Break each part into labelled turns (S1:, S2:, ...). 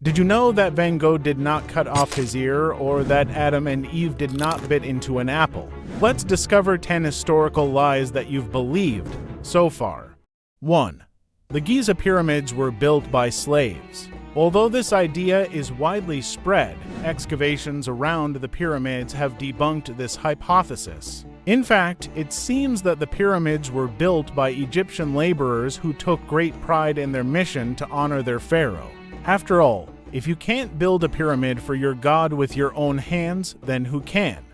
S1: Did you know that Van Gogh did not cut off his ear, or that Adam and Eve did not bit into an apple? Let's discover 10 historical lies that you've believed so far. 1. The Giza Pyramids were built by slaves. Although this idea is widely spread, excavations around the pyramids have debunked this hypothesis. In fact, it seems that the pyramids were built by Egyptian laborers who took great pride in their mission to honor their pharaoh. After all, if you can't build a pyramid for your god with your own hands, then who can?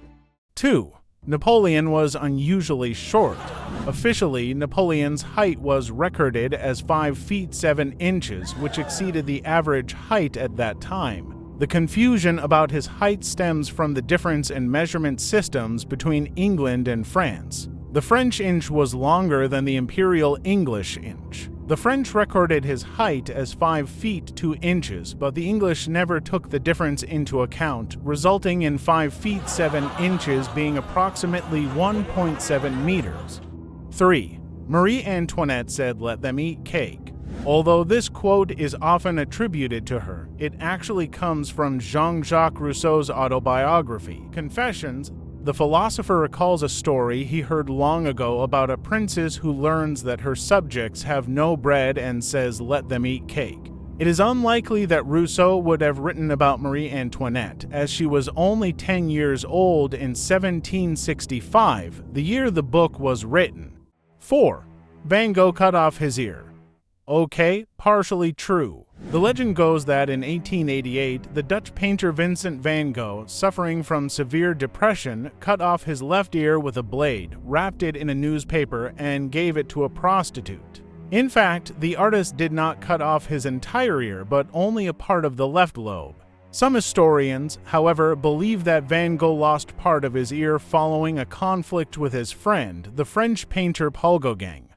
S1: 2. Napoleon was unusually short. Officially, Napoleon's height was recorded as 5 feet 7 inches, which exceeded the average height at that time. The confusion about his height stems from the difference in measurement systems between England and France. The French inch was longer than the imperial English inch. The French recorded his height as 5 feet 2 inches, but the English never took the difference into account, resulting in 5 feet 7 inches being approximately 1.7 meters. 3. Marie Antoinette said, "Let them eat cake." Although this quote is often attributed to her, it actually comes from Jean-Jacques Rousseau's autobiography, Confessions. The philosopher recalls a story he heard long ago about a princess who learns that her subjects have no bread and says, "Let them eat cake." It is unlikely that Rousseau would have written about Marie Antoinette, as she was only 10 years old in 1765, the year the book was written. 4. Van Gogh cut off his ear. Okay, partially true. The legend goes that in 1888, the Dutch painter Vincent van Gogh, suffering from severe depression, cut off his left ear with a blade, wrapped it in a newspaper, and gave it to a prostitute. In fact, the artist did not cut off his entire ear, but only a part of the left lobe. Some historians, however, believe that Van Gogh lost part of his ear following a conflict with his friend, the French painter Paul Gauguin.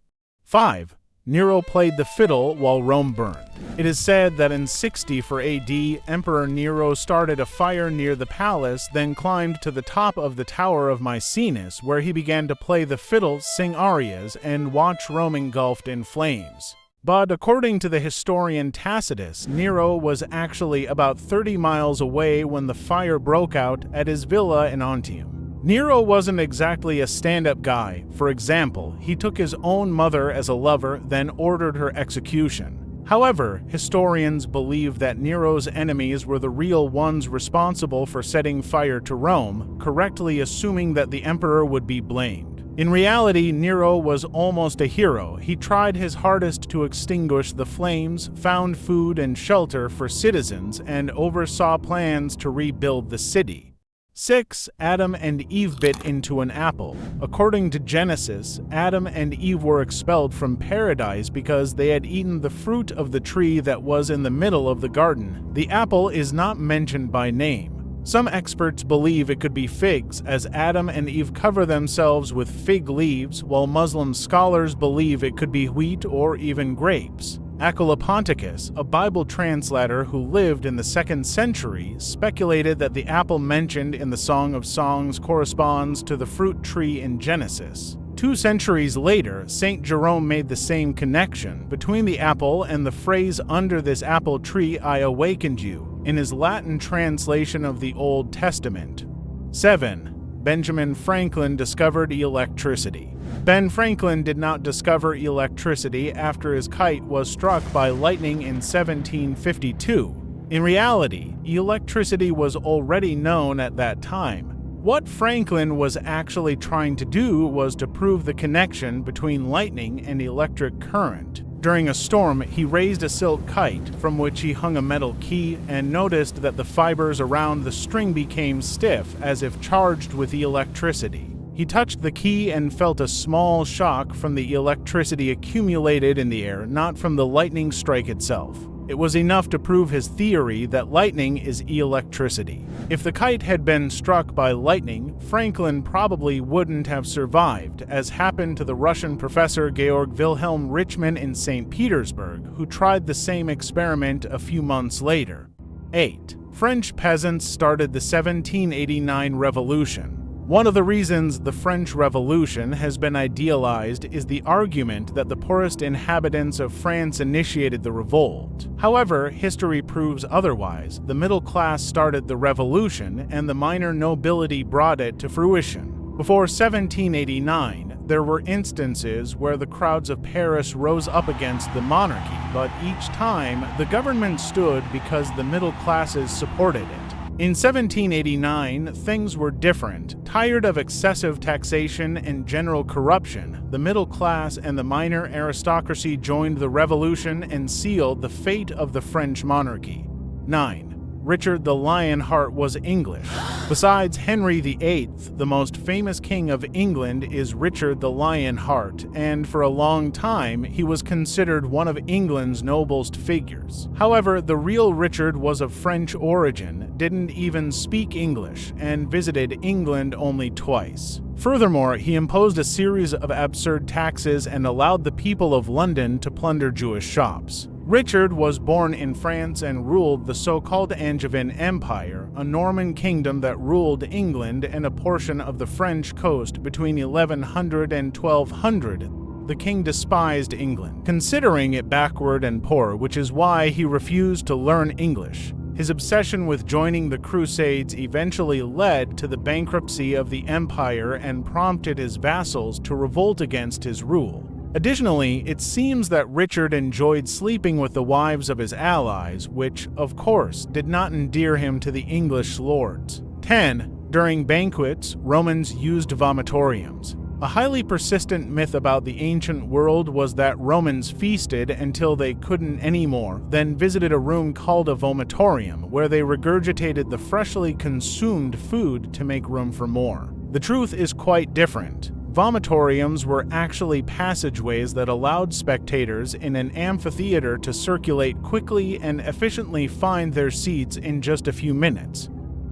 S1: 5. Nero played the fiddle while Rome burned. It is said that in 64 AD, Emperor Nero started a fire near the palace, then climbed to the top of the Tower of Maecenas, where he began to play the fiddle, sing arias, and watch Rome engulfed in flames. But according to the historian Tacitus, Nero was actually about 30 miles away when the fire broke out at his villa in Antium. Nero wasn't exactly a stand-up guy. For example, he took his own mother as a lover, then ordered her execution. However, historians believe that Nero's enemies were the real ones responsible for setting fire to Rome, correctly assuming that the emperor would be blamed. In reality, Nero was almost a hero. He tried his hardest to extinguish the flames, found food and shelter for citizens, and oversaw plans to rebuild the city. 6. Adam and Eve bit into an apple. According to Genesis, Adam and Eve were expelled from paradise because they had eaten the fruit of the tree that was in the middle of the garden. The apple is not mentioned by name. Some experts believe it could be figs, as Adam and Eve cover themselves with fig leaves, while Muslim scholars believe it could be wheat or even grapes. Ponticus, a Bible translator who lived in the 2nd century, speculated that the apple mentioned in the Song of Songs corresponds to the fruit tree in Genesis. 2 centuries later, St. Jerome made the same connection between the apple and the phrase "under this apple tree I awakened you" in his Latin translation of the Old Testament. 7. Benjamin Franklin discovered electricity. Ben Franklin did not discover electricity after his kite was struck by lightning in 1752. In reality, electricity was already known at that time. What Franklin was actually trying to do was to prove the connection between lightning and electric current. During a storm, he raised a silk kite, from which he hung a metal key, and noticed that the fibers around the string became stiff, as if charged with electricity. He touched the key and felt a small shock from the electricity accumulated in the air, not from the lightning strike itself. It was enough to prove his theory that lightning is electricity. If the kite had been struck by lightning, Franklin probably wouldn't have survived, as happened to the Russian professor Georg Wilhelm Richmann in St. Petersburg, who tried the same experiment a few months later. 8. French peasants started the 1789 revolution. One of the reasons the French Revolution has been idealized is the argument that the poorest inhabitants of France initiated the revolt. However, history proves otherwise. The middle class started the revolution, and the minor nobility brought it to fruition. Before 1789, there were instances where the crowds of Paris rose up against the monarchy, but each time the government stood because the middle classes supported it. In 1789, things were different. Tired of excessive taxation and general corruption, the middle class and the minor aristocracy joined the revolution and sealed the fate of the French monarchy. 9. Richard the Lionheart was English. Besides Henry VIII, the most famous king of England is Richard the Lionheart, and for a long time he was considered one of England's noblest figures. However, the real Richard was of French origin, didn't even speak English, and visited England only twice. Furthermore, he imposed a series of absurd taxes and allowed the people of London to plunder Jewish shops. Richard was born in France and ruled the so-called Angevin Empire, a Norman kingdom that ruled England and a portion of the French coast between 1100 and 1200. The king despised England, considering it backward and poor, which is why he refused to learn English. His obsession with joining the Crusades eventually led to the bankruptcy of the empire and prompted his vassals to revolt against his rule. Additionally, it seems that Richard enjoyed sleeping with the wives of his allies, which, of course, did not endear him to the English lords. 10. During banquets, Romans used vomitoriums. A highly persistent myth about the ancient world was that Romans feasted until they couldn't anymore, then visited a room called a vomitorium, where they regurgitated the freshly consumed food to make room for more. The truth is quite different. Vomitoriums were actually passageways that allowed spectators in an amphitheater to circulate quickly and efficiently find their seats in just a few minutes.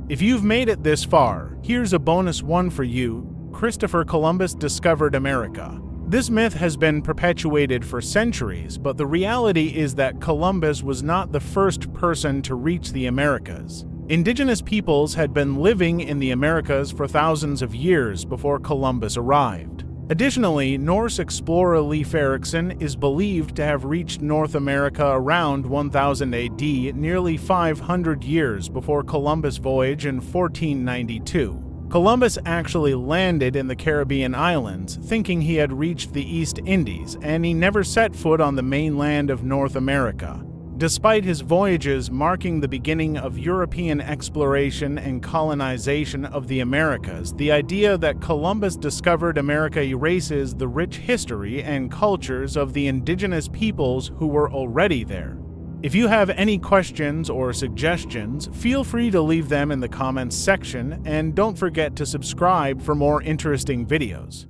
S1: If you've made it this far, here's a bonus one for you. Christopher Columbus discovered America. This myth has been perpetuated for centuries, but the reality is that Columbus was not the first person to reach the Americas. Indigenous peoples had been living in the Americas for thousands of years before Columbus arrived. Additionally, Norse explorer Leif Erikson is believed to have reached North America around 1000 AD, nearly 500 years before Columbus' voyage in 1492. Columbus actually landed in the Caribbean islands, thinking he had reached the East Indies, and he never set foot on the mainland of North America. Despite his voyages marking the beginning of European exploration and colonization of the Americas, the idea that Columbus discovered America erases the rich history and cultures of the indigenous peoples who were already there. If you have any questions or suggestions, feel free to leave them in the comments section, and don't forget to subscribe for more interesting videos.